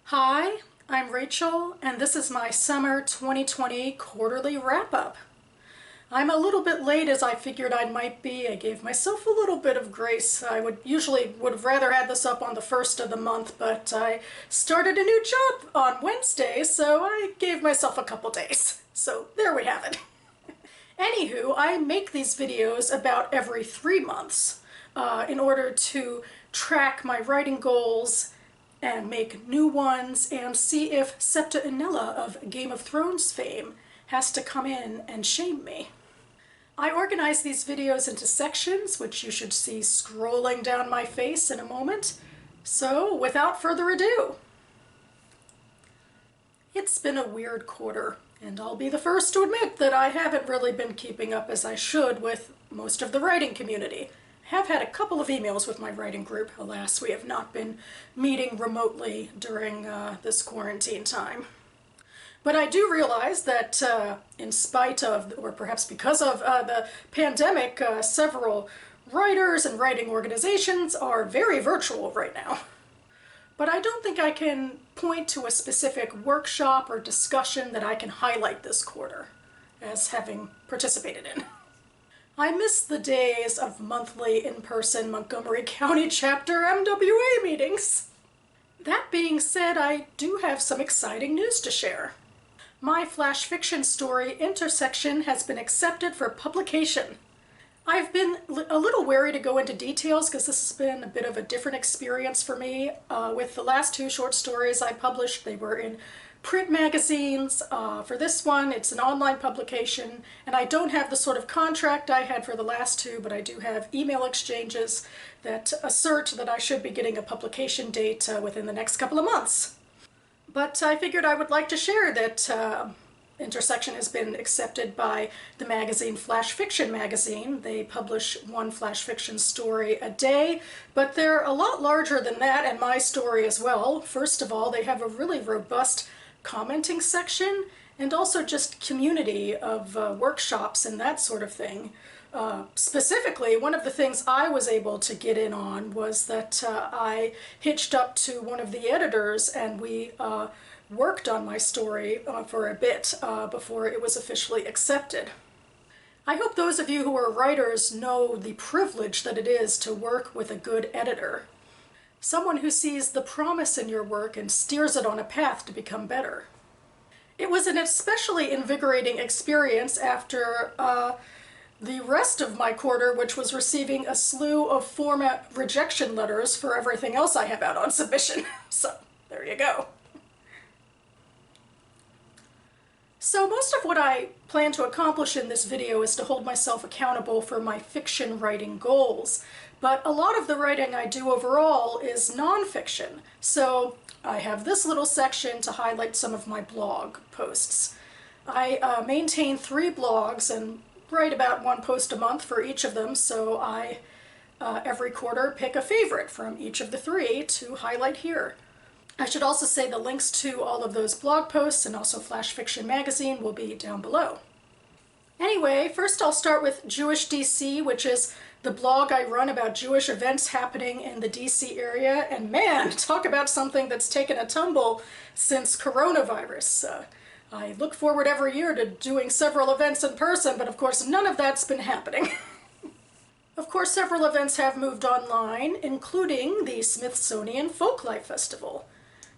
Hi, I'm Rachel, and this is my summer 2020 quarterly wrap-up. I'm a little bit late as I figured I might be. I gave myself a little bit of grace. I would have rather had this up on the first of the month, but I started a new job on Wednesday, so I gave myself a couple days. So there we have it. Anywho, I make these videos about every 3 months in order to track my writing goals and make new ones and see if Septa Unella of Game of Thrones fame has to come in and shame me. I organize these videos into sections, which you should see scrolling down my face in a moment. So without further ado, it's been a weird quarter, and I'll be the first to admit that I haven't really been keeping up as I should with most of the writing community. I have had a couple of emails with my writing group. Alas, we have not been meeting remotely during this quarantine time. But I do realize that in spite of, or perhaps because of the pandemic, several writers and writing organizations are very virtual right now. But I don't think I can point to a specific workshop or discussion that I can highlight this quarter as having participated in. I miss the days of monthly in-person Montgomery County Chapter MWA meetings. That being said, I do have some exciting news to share. My flash fiction story, Intersection, has been accepted for publication. I've been a little wary to go into details because this has been a bit of a different experience for me. With the last 2 short stories I published, they were in print magazines. For this one, it's an online publication, and I don't have the sort of contract I had for the last 2, but I do have email exchanges that assert that I should be getting a publication date within the next couple of months. But I figured I would like to share that Intersection has been accepted by the magazine Flash Fiction Magazine. They publish 1 flash fiction story a day, but they're a lot larger than that, and my story as well. First of all, they have a really robust commenting section, and also just community of workshops and that sort of thing. Specifically, one of the things I was able to get in on was that I hitched up to one of the editors, and we worked on my story for a bit before it was officially accepted. I hope those of you who are writers know the privilege that it is to work with a good editor. Someone who sees the promise in your work and steers it on a path to become better. It was an especially invigorating experience after the rest of my quarter, which was receiving a slew of format rejection letters for everything else I have out on submission. So there you go. So most of what I plan to accomplish in this video is to hold myself accountable for my fiction writing goals. But a lot of the writing I do overall is nonfiction. So I have this little section to highlight some of my blog posts. I maintain 3 blogs and write about 1 post a month for each of them, so I every quarter pick a favorite from each of the 3 to highlight here. I should also say the links to all of those blog posts and also Flash Fiction Magazine will be down below. Anyway, first I'll start with Jewish DC, which is the blog I run about Jewish events happening in the DC area. And man, talk about something that's taken a tumble since coronavirus. I look forward every year to doing several events in person, but of course none of that's been happening. Of course, several events have moved online, including the Smithsonian Folklife Festival.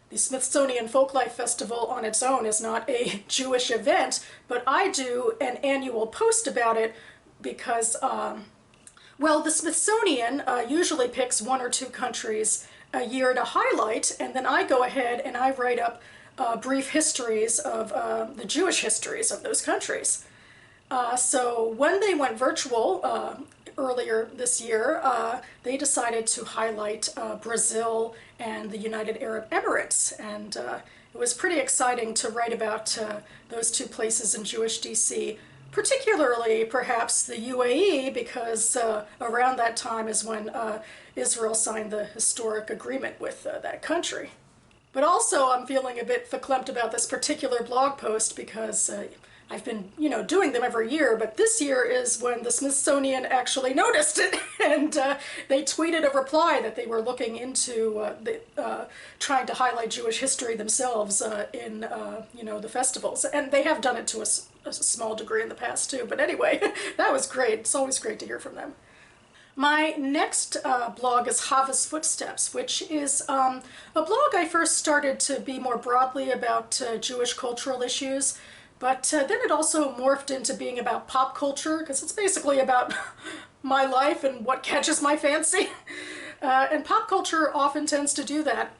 The Smithsonian Folklife Festival on its own is not a Jewish event, but I do an annual post about it because, well, the Smithsonian usually picks 1 or 2 countries a year to highlight, and then I go ahead and I write up brief histories of the Jewish histories of those countries. So when they went virtual earlier this year, they decided to highlight Brazil and the United Arab Emirates, and it was pretty exciting to write about those 2 places in Jewish DC, particularly perhaps the UAE, because around that time is when Israel signed the historic agreement with that country. But also I'm feeling a bit verklempt about this particular blog post because I've been, doing them every year, but this year is when the Smithsonian actually noticed it, and they tweeted a reply that they were looking into trying to highlight Jewish history themselves in, the festivals. And they have done it to a small degree in the past, too. But anyway, that was great. It's always great to hear from them. My next blog is Hava's Footsteps, which is a blog I first started to be more broadly about Jewish cultural issues, but then it also morphed into being about pop culture, because it's basically about my life and what catches my fancy. And pop culture often tends to do that,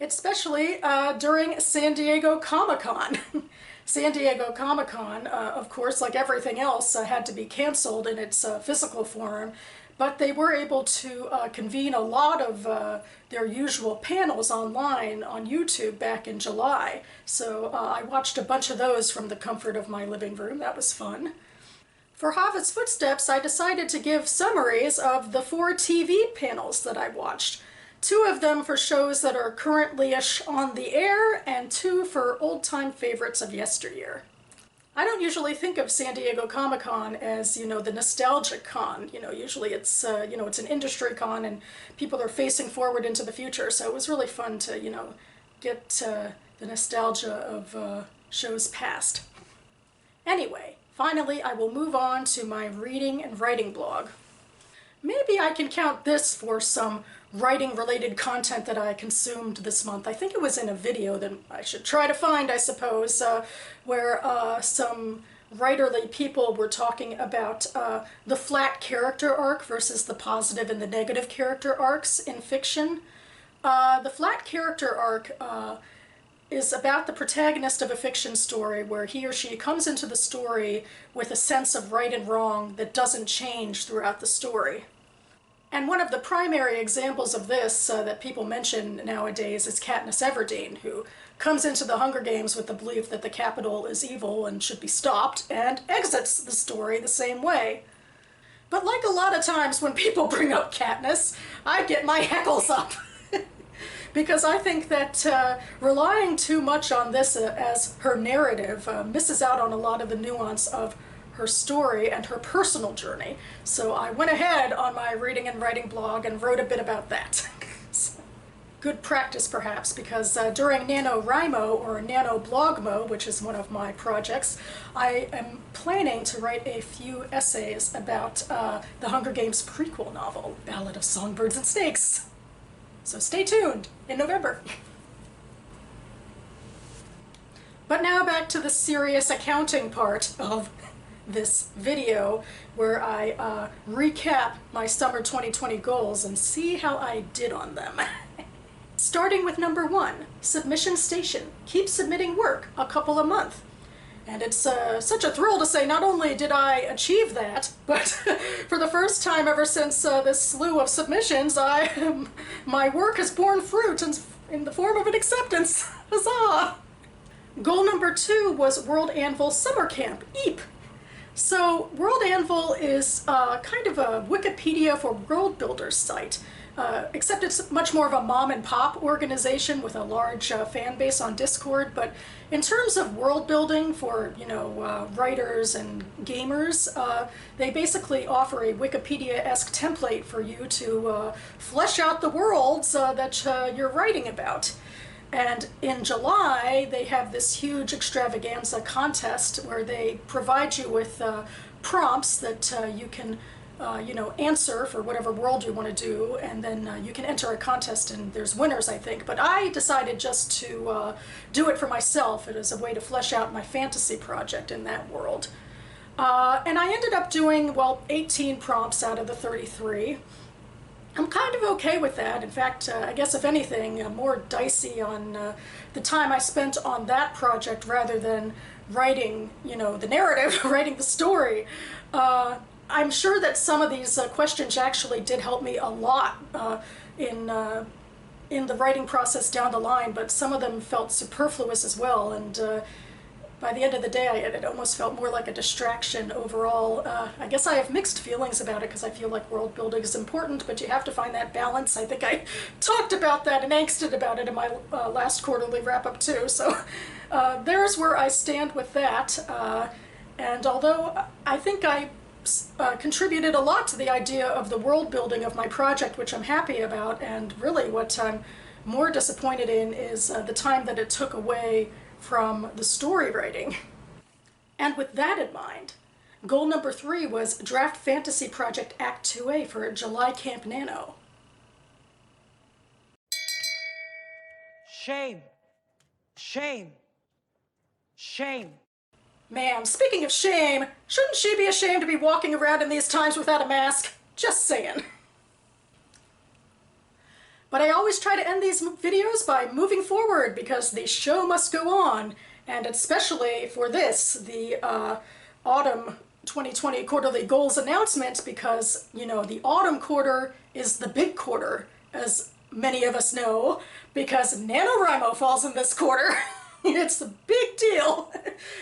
especially during San Diego Comic-Con. San Diego Comic-Con, of course, like everything else, had to be canceled in its physical form, but they were able to convene a lot of their usual panels online on YouTube back in July. So I watched a bunch of those from the comfort of my living room. That was fun. For Hava's Footsteps, I decided to give summaries of the 4 TV panels that I watched. 2 of them for shows that are currently-ish on the air, and 2 for old-time favorites of yesteryear. I don't usually think of San Diego Comic-Con as, the nostalgic con. Usually it's, it's an industry con and people are facing forward into the future. So it was really fun to, get the nostalgia of shows past. Anyway, finally, I will move on to my reading and writing blog. Maybe I can count this for some writing-related content that I consumed this month. I think it was in a video that I should try to find, I suppose, where some writerly people were talking about the flat character arc versus the positive and the negative character arcs in fiction. The flat character arc is about the protagonist of a fiction story where he or she comes into the story with a sense of right and wrong that doesn't change throughout the story. And one of the primary examples of this that people mention nowadays is Katniss Everdeen, who comes into the Hunger Games with the belief that the Capitol is evil and should be stopped, and exits the story the same way. But like a lot of times when people bring up Katniss, I get my heckles up. Because I think that relying too much on this as her narrative misses out on a lot of the nuance of her story and her personal journey. So I went ahead on my reading and writing blog and wrote a bit about that. Good practice, perhaps, because during NaNoWriMo or NaNoBlogmo, which is one of my projects, I am planning to write a few essays about the Hunger Games prequel novel, Ballad of Songbirds and Snakes. So stay tuned in November. But now back to the serious accounting part of this video, where I recap my summer 2020 goals and see how I did on them. Starting with number 1, submission station. Keep submitting work, a couple a month. And it's such a thrill to say not only did I achieve that, but for the first time ever since this slew of submissions, my work has borne fruit in the form of an acceptance. Huzzah! Goal number 2 was World Anvil Summer Camp, EAP. So World Anvil is kind of a Wikipedia for world builders site, except it's much more of a mom and pop organization with a large fan base on Discord. But in terms of world building for, writers and gamers, they basically offer a Wikipedia-esque template for you to flesh out the worlds that you're writing about. And in July, they have this huge extravaganza contest where they provide you with prompts that you can, answer for whatever world you want to do, and then you can enter a contest, and there's winners, I think. But I decided just to do it for myself. It is a way to flesh out my fantasy project in that world. And I ended up doing, 18 prompts out of the 33. I'm kind of okay with that. In fact, I guess if anything, more dicey on the time I spent on that project rather than writing, the narrative, writing the story. I'm sure that some of these questions actually did help me a lot in the writing process down the line, but some of them felt superfluous as well. And by the end of the day, it almost felt more like a distraction overall. I guess I have mixed feelings about it because I feel like world building is important, but you have to find that balance. I think I talked about that and angsted about it in my last quarterly wrap-up too, so there's where I stand with that. And although I think I contributed a lot to the idea of the world building of my project, which I'm happy about, and really what I'm more disappointed in is the time that it took away from the story writing. And with that in mind, goal number 3 was draft Fantasy Project Act 2A for July Camp Nano. Shame. Shame. Shame. Man, speaking of shame, shouldn't she be ashamed to be walking around in these times without a mask? Just saying. But I always try to end these videos by moving forward because the show must go on, and especially for this, the autumn 2020 quarterly goals announcement, because, you know, the autumn quarter is the big quarter, as many of us know, because NaNoWriMo falls in this quarter. It's a big deal,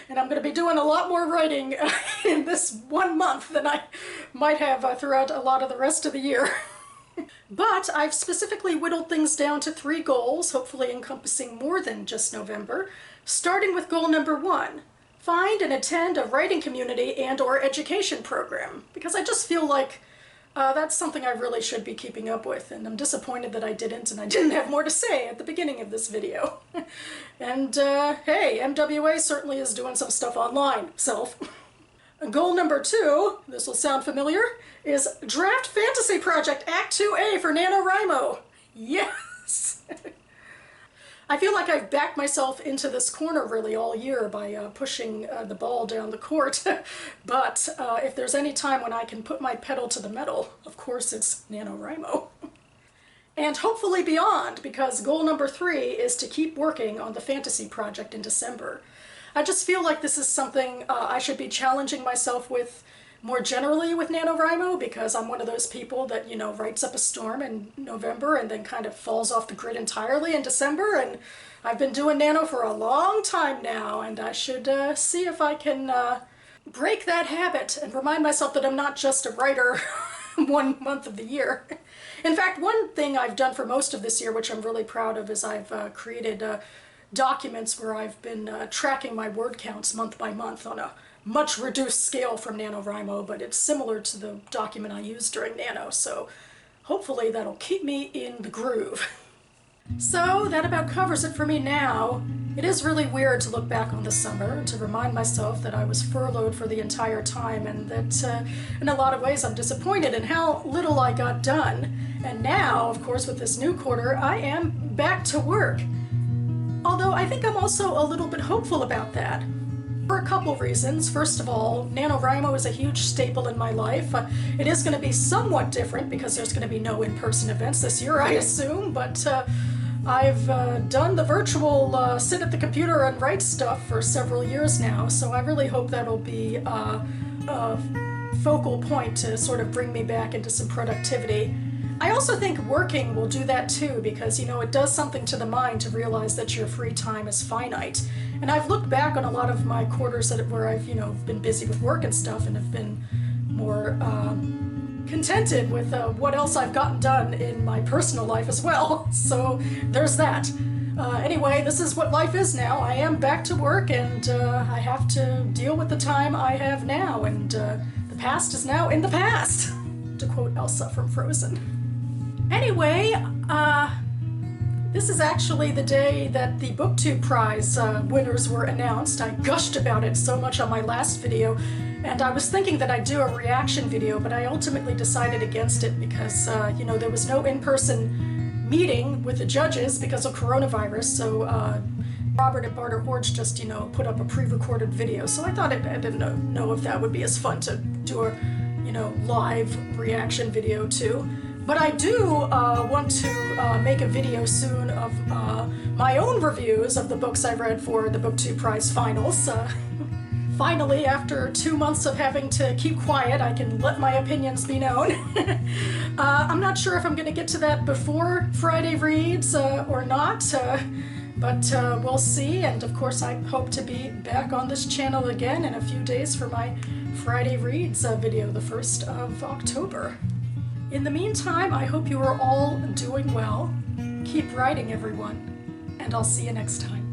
and I'm going to be doing a lot more writing in this 1 month than I might have throughout a lot of the rest of the year. But I've specifically whittled things down to 3 goals, hopefully encompassing more than just November, starting with goal number 1. Find and attend a writing community and/or education program, because I just feel like that's something I really should be keeping up with, and I'm disappointed that I didn't, and I didn't have more to say at the beginning of this video. And hey, MWA certainly is doing some stuff online, self. Goal number 2, this will sound familiar, is draft Fantasy Project Act 2A for NaNoWriMo. Yes! I feel like I've backed myself into this corner really all year by pushing the ball down the court, but if there's any time when I can put my pedal to the metal, of course it's NaNoWriMo. And hopefully beyond, because goal number 3 is to keep working on the fantasy project in December. I just feel like this is something I should be challenging myself with more generally with NaNoWriMo, because I'm one of those people that, you know, writes up a storm in November and then kind of falls off the grid entirely in December, and I've been doing Nano for a long time now, and I should see if I can break that habit and remind myself that I'm not just a writer 1 month of the year. In fact, one thing I've done for most of this year, which I'm really proud of, is I've created documents where I've been tracking my word counts month by month on a much reduced scale from NaNoWriMo, but it's similar to the document I used during Nano, so hopefully that'll keep me in the groove. So that about covers it for me now. It is really weird to look back on the summer and to remind myself that I was furloughed for the entire time, and that in a lot of ways I'm disappointed in how little I got done. And now, of course, with this new quarter, I am back to work. Although I think I'm also a little bit hopeful about that. For a couple reasons. First of all, NaNoWriMo is a huge staple in my life. It is going to be somewhat different because there's going to be no in-person events this year, I assume, but I've done the virtual sit at the computer and write stuff for several years now, so I really hope that'll be a focal point to sort of bring me back into some productivity. I also think working will do that too, because, you know, it does something to the mind to realize that your free time is finite. And I've looked back on a lot of my quarters where I've, you know, been busy with work and stuff, and have been more contented with what else I've gotten done in my personal life as well. So there's that. Anyway, this is what life is now. I am back to work, and I have to deal with the time I have now, and the past is now in the past, to quote Elsa from Frozen. Anyway, this is actually the day that the BookTube Prize winners were announced. I gushed about it so much on my last video, and I was thinking that I'd do a reaction video, but I ultimately decided against it because, you know, there was no in-person meeting with the judges because of coronavirus, so Robert and Barter Horch just, you know, put up a pre-recorded video, so I thought I didn't know if that would be as fun to do a, you know, live reaction video too. But I do want to make a video soon of my own reviews of the books I read for the BookTube Prize finals. Finally, after 2 months of having to keep quiet, I can let my opinions be known. I'm not sure if I'm going to get to that before Friday reads or not. But we'll see, and of course I hope to be back on this channel again in a few days for my Friday Reads video, the 1st of October. In the meantime, I hope you are all doing well. Keep writing, everyone, and I'll see you next time.